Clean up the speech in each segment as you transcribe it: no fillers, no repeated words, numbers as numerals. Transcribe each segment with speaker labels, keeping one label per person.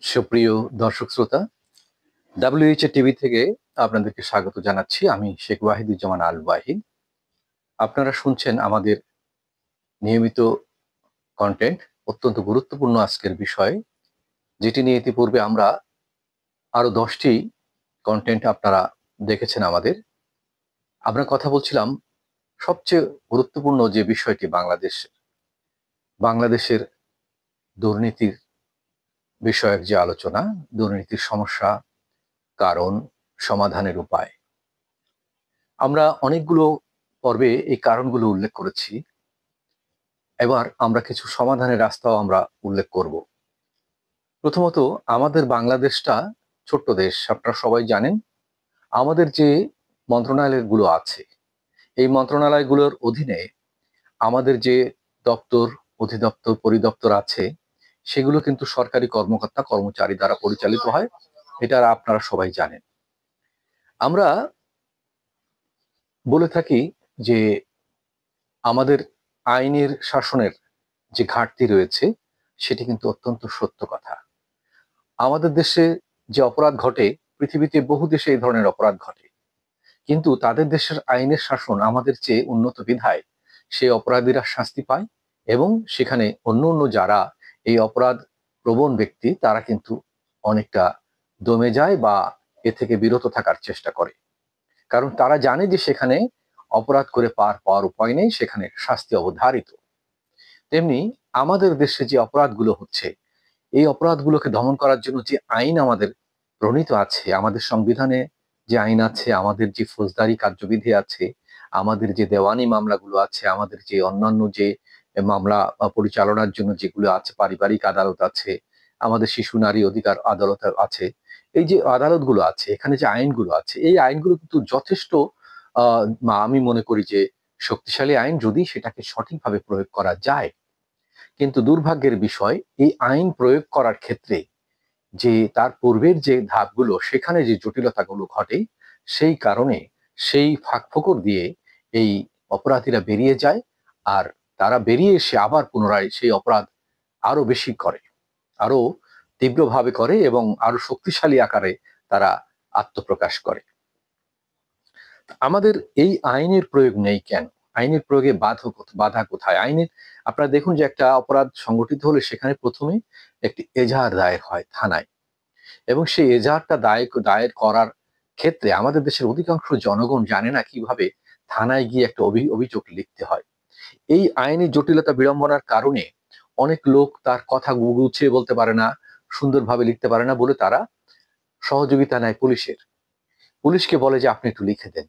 Speaker 1: সুপ্রিয় দর্শক শ্রোতা, WH টিভি থেকে আপনাদেরকে স্বাগত জানাচ্ছি। আমি শেখ ওয়াহিদুজ্জামান আল ওয়াহিদ। আপনারা শুনছেন আমাদের নিয়মিত কন্টেন্ট। অত্যন্ত গুরুত্বপূর্ণ আজকের বিষয়, যেটি নিয়ে ইতিপূর্বে আমরা আরো 10টি কন্টেন্ট আপনারা দেখেছেন আমাদের। আমরা কথা বলছিলাম সবচেয়ে গুরুত্বপূর্ণ যে বিষয়টি বাংলাদেশের দুর্নীতির বিষয়ক যে আলোচনা, দুর্নীতির সমস্যা, কারণ, সমাধানের উপায়। আমরা অনেকগুলো পর্বে এই কারণগুলো উল্লেখ করেছি। এবার আমরা কিছু সমাধানের রাস্তাও আমরা উল্লেখ করব। প্রথমত, আমাদের বাংলাদেশটা ছোট্ট দেশ, আপনারা সবাই জানেন। আমাদের যে মন্ত্রণালয়গুলো আছে, এই মন্ত্রণালয়গুলোর অধীনে আমাদের যে দপ্তর, অধিদপ্তর, পরিদপ্তর আছে, সেগুলো কিন্তু সরকারি কর্মকর্তা কর্মচারী দ্বারা পরিচালিত হয়। এটা আপনারা সবাই জানেন। আমরা বলে থাকি যে আমাদের আইনের শাসনের যে ঘাটতি রয়েছে, সেটি কিন্তু অত্যন্ত সত্য কথা। আমাদের দেশে যে অপরাধ ঘটে, পৃথিবীতে বহু দেশে এই ধরনের অপরাধ ঘটে, কিন্তু তাদের দেশের আইনের শাসন আমাদের চেয়ে উন্নত বিধায় সেই অপরাধীরা শাস্তি পায়, এবং সেখানে অন্য অন্য যারা এই অপরাধ প্রবণ ব্যক্তি, তারা কিন্তু অনেকটা দমে যায় বা এ থেকে বিরত থাকার চেষ্টা করে। কারণ তারা জানে যে সেখানে অপরাধ করে পার পাওয়ার উপায় নেই, সেখানে শাস্তি অবধারিত। তেমনি আমাদের দেশে যে অপরাধগুলো হচ্ছে, এই অপরাধগুলোকে দমন করার জন্য যে আইন আমাদের প্রণীত আছে, আমাদের সংবিধানে যে আইন আছে, আমাদের যে ফৌজদারি কার্যবিধি আছে, আমাদের যে দেওয়ানি মামলাগুলো আছে, আমাদের যে অন্যান্য যে মামলা পরিচালনার জন্য যেগুলো আছে, পারিবারিক আদালত আছে, আমাদের শিশু নারী অধিকার আদালত আছে, এই যে আদালতগুলো আছে, এখানে যে আইনগুলো আছে, এই আইনগুলো কিন্তু যথেষ্ট আমি মনে করি যে শক্তিশালী আইন, যদি সেটাকে সঠিকভাবে প্রয়োগ করা যায়। কিন্তু দুর্ভাগ্যের বিষয়, এই আইন প্রয়োগ করার ক্ষেত্রে যে তার পূর্বের যে ধাপগুলো, সেখানে যে জটিলতাগুলো ঘটে, সেই কারণে সেই ফাঁকফোকর দিয়ে এই অপরাধীরা বেরিয়ে যায়। আর তারা বেরিয়ে এসে আবার পুনরায় সেই অপরাধ আরো বেশি করে, আরো তীব্রভাবে করে, এবং আরো শক্তিশালী আকারে তারা আত্মপ্রকাশ করে। আমাদের এই আইনের প্রয়োগ নেই কেন? আইনের প্রয়োগে বাধা কোথায়? আপনারা দেখুন যে একটা অপরাধ সংগঠিত হলে সেখানে প্রথমে একটি এজাহার দায়ের হয় থানায়, এবং সেই এজাহারটা দায়ের করার ক্ষেত্রে আমাদের দেশের অধিকাংশ জনগণ জানে না কিভাবে থানায় গিয়ে একটা অভিযোগ লিখতে হয়। এই আইনি জটিলতা বিড়ম্বনার কারণে অনেক লোক তার কথা গুছিয়ে বলতে পারে না, সুন্দরভাবে লিখতে পারে না বলে তারা সহযোগিতা নেয় পুলিশের। পুলিশকে বলে যে আপনি একটু লিখে দেন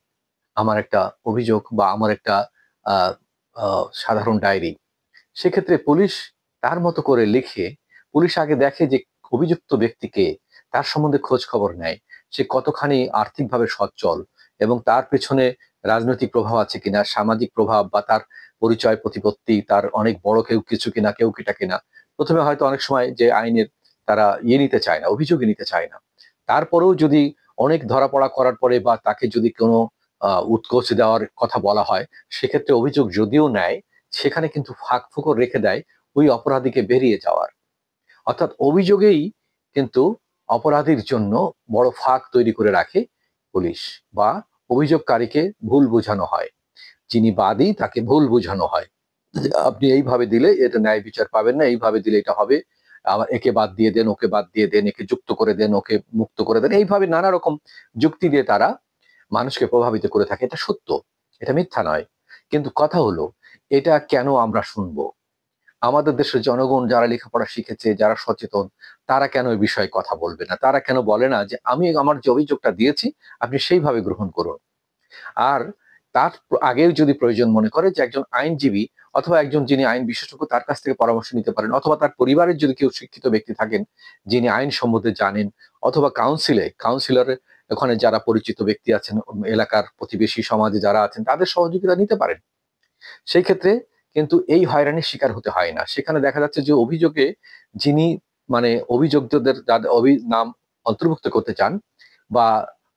Speaker 1: আমার একটা অভিযোগ বা আমার একটা আহ সাধারণ ডায়েরি। সেক্ষেত্রে পুলিশ তার মতো করে লিখে, পুলিশ আগে দেখে যে অভিযুক্ত ব্যক্তিকে, তার সম্বন্ধে খোঁজ খবর নেয়, সে কতখানি আর্থিকভাবে সচ্ছল, এবং তার পেছনে রাজনৈতিক প্রভাব আছে কিনা, সামাজিক প্রভাব, বা তার পরিচয় প্রতিপত্তি, তার অনেক বড় কেউ কিছু কিনা, কেউ কিটা কিনা। প্রথমে হয়তো অনেক সময় যে আইনের তারা নিতে চায় না, অভিযোগই নিতে চায় না। তারপরেও যদি অনেক ধরাপড়া করার পরে, বা তাকে যদি কোনো উৎকোচ দেওয়ার কথা বলা হয়, সেক্ষেত্রে অভিযোগ যদিও নেয়, সেখানে কিন্তু ফাঁক ফোকর রেখে দেয় ওই অপরাধীকে বেরিয়ে যাওয়ার। অর্থাৎ অভিযোগেই কিন্তু অপরাধীর জন্য বড় ফাঁক তৈরি করে রাখে পুলিশ, বা অভিযোগকারীকে ভুল বোঝানো হয়, যিনি বাদী তাকে ভুল বোঝানো হয়। আপনি এইভাবে দিলে এটা ন্যায় বিচার পাবেন না, এইভাবে দিলে এটা হবে, আবার একে বাদ দিয়ে দেন, ওকে বাদ দিয়ে দেন, একে যুক্ত করে দেন, ওকে মুক্ত করে দেন, এইভাবে নানা রকম যুক্তি দিয়ে তারা মানুষকে প্রভাবিত করে থাকে। এটা সত্য, এটা মিথ্যা নয়। কিন্তু কথা হলো, এটা কেন আমরা শুনবো? আমাদের দেশের জনগণ যারা লেখাপড়া শিখেছে, যারা সচেতন, তারা কেন এই বিষয়ে কথা বলবে না? তারা কেন বলে না যে আমি আমার যে অভিযোগটা দিয়েছি আপনি সেইভাবে গ্রহণ করুন? আর তার আগেও যদি প্রয়োজন মনে করে যে একজন আইনজীবী অথবা একজন যিনি আইন বিশেষজ্ঞ, তার কাছ থেকে পরামর্শ নিতে পারেন, অথবা তার পরিবারের যদি কেউ শিক্ষিত ব্যক্তি থাকেন যিনি আইন সম্বন্ধে জানেন, অথবা কাউন্সিলরের ওখানে যারা পরিচিত ব্যক্তি আছেন, এলাকার প্রতিবেশী সমাজে যারা আছেন, তাদের সহযোগিতা নিতে পারেন। সেই ক্ষেত্রে কিন্তু এই হয়রানির শিকার হতে হয় না। সেখানে দেখা যাচ্ছে যে অভিযোগে যিনি, মানে অভিযুক্তদের যাদের নাম অন্তর্ভুক্ত করতে চান, বা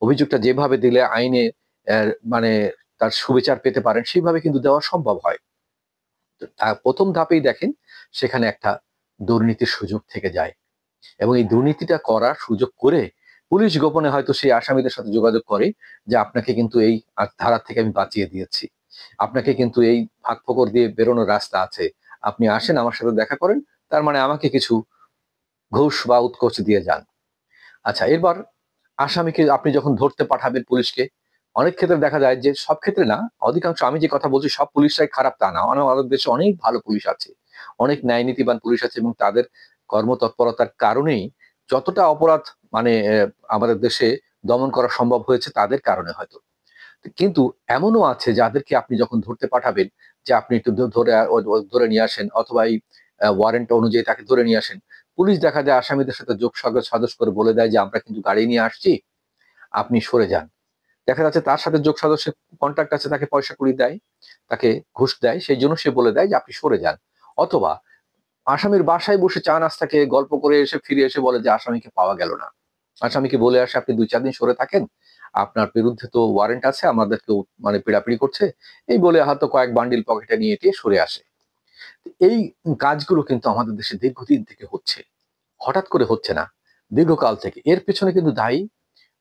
Speaker 1: অভিযোগটা যেভাবে দিলে আইনে মানে তার সুবিচার পেতে পারেন, সেইভাবে কিন্তু দেওয়া সম্ভব হয়। তো প্রথম ধাপেই দেখেন সেখানে একটা দুর্নীতির সুযোগ থেকে যায়। এবং এই দুর্নীতিটা করার সুযোগ করে পুলিশ গোপনে হয়তো সেই আসামিদের সাথে যোগাযোগ করে যে আপনাকে কিন্তু এই ধারা থেকে আমি বাঁচিয়ে দিয়েছি, আপনাকে কিন্তু এই ফাঁক ফোকর দিয়ে বেরোনোর রাস্তা আছে, আপনি আসেন আমার সাথে দেখা করেন, তার মানে আমাকে কিছু ঘুষ বা উৎকোচ দিয়ে যান। আচ্ছা, এবার আসামিকে আপনি যখন ধরতে পাঠাবেন পুলিশকে, অনেক ক্ষেত্রে দেখা যায় যে, সব ক্ষেত্রে না, অধিকাংশ, আমি যে কথা বলছি সব পুলিশরাই খারাপ তা না। আমাদের দেশে অনেক ভালো পুলিশ আছে। অনেক ন্যায় নীতিবান পুলিশ আছে এবং তাদের কর্মতৎপরতার কারণেই যতটা অপরাধ মানে আমাদের দেশে দমন করা সম্ভব হয়েছে তাদের কারণে হয়তো। কিন্তু এমনও আছে যাদেরকে আপনি যখন ধরতে পাঠাবেন যে আপনি একটু ধরে নিয়ে আসেন, অথবা এই ওয়ারেন্ট অনুযায়ী তাকে ধরে নিয়ে আসেন। পুলিশ দেখা যায় আসামিদের সাথে যোগসাজশ করে বলে দেয় যে আমরা কিন্তু গাড়ি নিয়ে আসছি, আপনি সরে যান। দেখা যাচ্ছে তার সাথে যোগসাজশের কন্ট্রাক্ট আছে, তাকে পয়সা কড়ি দেয়, তাকে ঘুষ দেয়। সেইজন্য সে বলে দেয় যে আপনি সরে যান। অথবা আসামির বাসায় বসে চা নাস্তা খেয়ে গল্প করে এসে ফিরে এসে বলে যে আসামিকে পাওয়া গেল না। আসামিকে বলে আসে আপনি ২-৪ দিন সরে থাকেন। আপনার বিরুদ্ধে তো ওয়ারেন্ট আছে, আমাদেরকেও মানে পিড়াপিড়ি করছে। এই বলে হয়তো কয়েক বান্ডিল পকেটে নিয়ে টিয়ে সরে আসে। এই কাজগুলো কিন্তু আমাদের দেশে দীর্ঘদিন থেকে হচ্ছে। হঠাৎ করে হচ্ছে না, দীর্ঘকাল থেকে। এর পেছনে কিন্তু দায়ী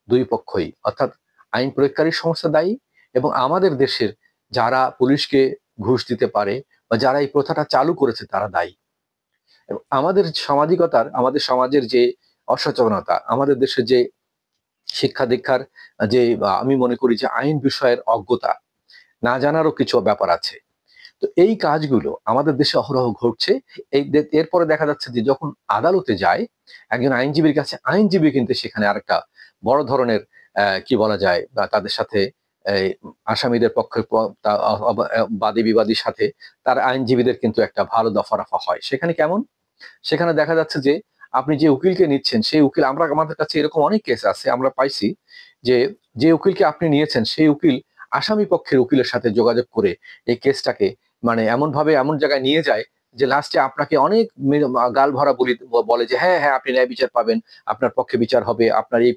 Speaker 1: ২ পক্ষই। অর্থাৎ আইন প্রয়োগকারী সংস্থা দায়ী এবং আমাদের দেশের যারা পুলিশকে ঘুষ দিতে পারে বা যারা এই প্রথাটা চালু করেছে তারা দায়ী। এবং আমাদের সামাজিকতার, আমাদের সমাজের যে অসচেতনতা, আমাদের দেশের যে শিক্ষা-দীক্ষার যে আমি মনে করি যে আইন বিষয়ের অজ্ঞতা, না জানারও কিছু ব্যাপার আছে। তো এই কাজগুলো আমাদের দেশে অহরহ ঘটছে। এরপরে দেখা যাচ্ছে যে যখন আদালতে যায়, একজন আইনজীবীর কাছে, আইনজীবী কিন্তু সেখানে আরেকটা বড় ধরনের কি বলা যায়, বা তাদের সাথে এই আসামিদের পক্ষে বাদী-বিবাদীর সাথে তার আইনজীবীদের কিন্তু একটা ভালো দফা-রফা হয়। সেখানে কেমন? সেখানে দেখা যাচ্ছে যে আপনি যে উকিলকে নিচ্ছেন সেই উকিল, আমাদের কাছে এরকম অনেক কেস আছে, আমরা পাইছি যে, যে উকিলকে আপনি নিয়েছেন সেই উকিল আসামি পক্ষের উকিলের সাথে যোগাযোগ করে এই কেসটাকে মানে এমনভাবে এমন জায়গায় নিয়ে যায় যে লাস্টে আপনাকে অনেক গাল ভরা বলে যে হ্যাঁ, হ্যাঁ আপনি ন্যায় বিচার পাবেন, আপনার পক্ষে বিচার হবে, আপনার এই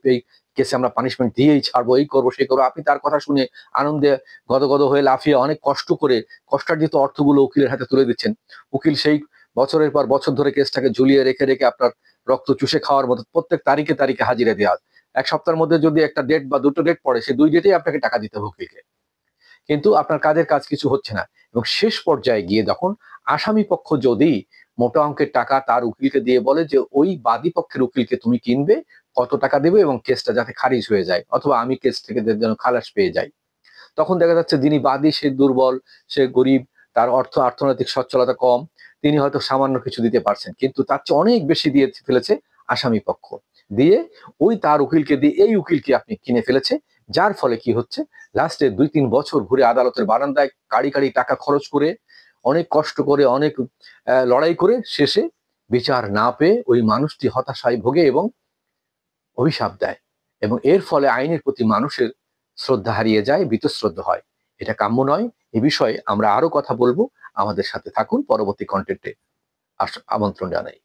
Speaker 1: কেসে আমরা পানিশমেন্ট দিয়েই ছাড়বো, এই করবো সেই করবো। আপনি তার কথা শুনে আনন্দে গদগদ হয়ে লাফিয়ে অনেক কষ্ট করে কষ্টার্জিত অর্থগুলো উকিলের হাতে তুলে দিচ্ছেন। উকিল সেই বছরের পর বছর ধরে কেসটাকে ঝুলিয়ে রেখে রেখে আপনার রক্ত চুষে খাওয়ার মতো প্রত্যেক তারিখে তারিখে হাজিরা দেওয়া। ১ সপ্তাহের মধ্যে যদি একটা ডেট বা ২ টো ডেট পড়ে, সেই ২ ডেটেই আপনাকে টাকা দিতে হবে উকিলকে। কিন্তু আপনার কাজের কাজ কিছু হচ্ছে না। এবং শেষ পর্যায়ে গিয়ে যখন আসামি পক্ষ যদি মোটা অঙ্কের টাকা তার উকিলকে দিয়ে বলে যে ওই বাদী পক্ষের উকিলকে তুমি কিনবে, কত টাকা দেবে এবং কেসটা যাতে খারিজ হয়ে যায়, অথবা আমি কেস থেকে যেন খালাস পেয়ে যাই। তখন দেখা যাচ্ছে যিনি বাদী সে দুর্বল, সে গরিব, তার অর্থনৈতিক সচ্ছলতা কম, তিনি হয়তো সামান্য কিছু দিতে পারছেন। কিন্তু তার চেয়ে অনেক বেশি দিয়ে ফেলেছে আসামি পক্ষ। দিয়ে ওই তার উকিলকে দিয়ে এই উকিলকে আপনি কিনে ফেলেছে। যার ফলে কি হচ্ছে? লাস্টে ২-৩ বছর ঘুরে আদালতের বারান্দায় কাঁড়ি, কাঁড়ি টাকা খরচ করে, অনেক কষ্ট করে, অনেক লড়াই করে শেষে বিচার না পেয়ে ওই মানুষটি হতাশায় ভোগে এবং অভিশাপ দেয়। এবং এর ফলে আইনের প্রতি মানুষের শ্রদ্ধা হারিয়ে যায়, বীতশ্রদ্ধ হয়। এটা কাম্য নয়। এ বিষয়ে আমরা আরো কথা বলবো। আমাদের সাথে থাকুন। পরবর্তী কনটেন্টে আমন্ত্রণ জানাই।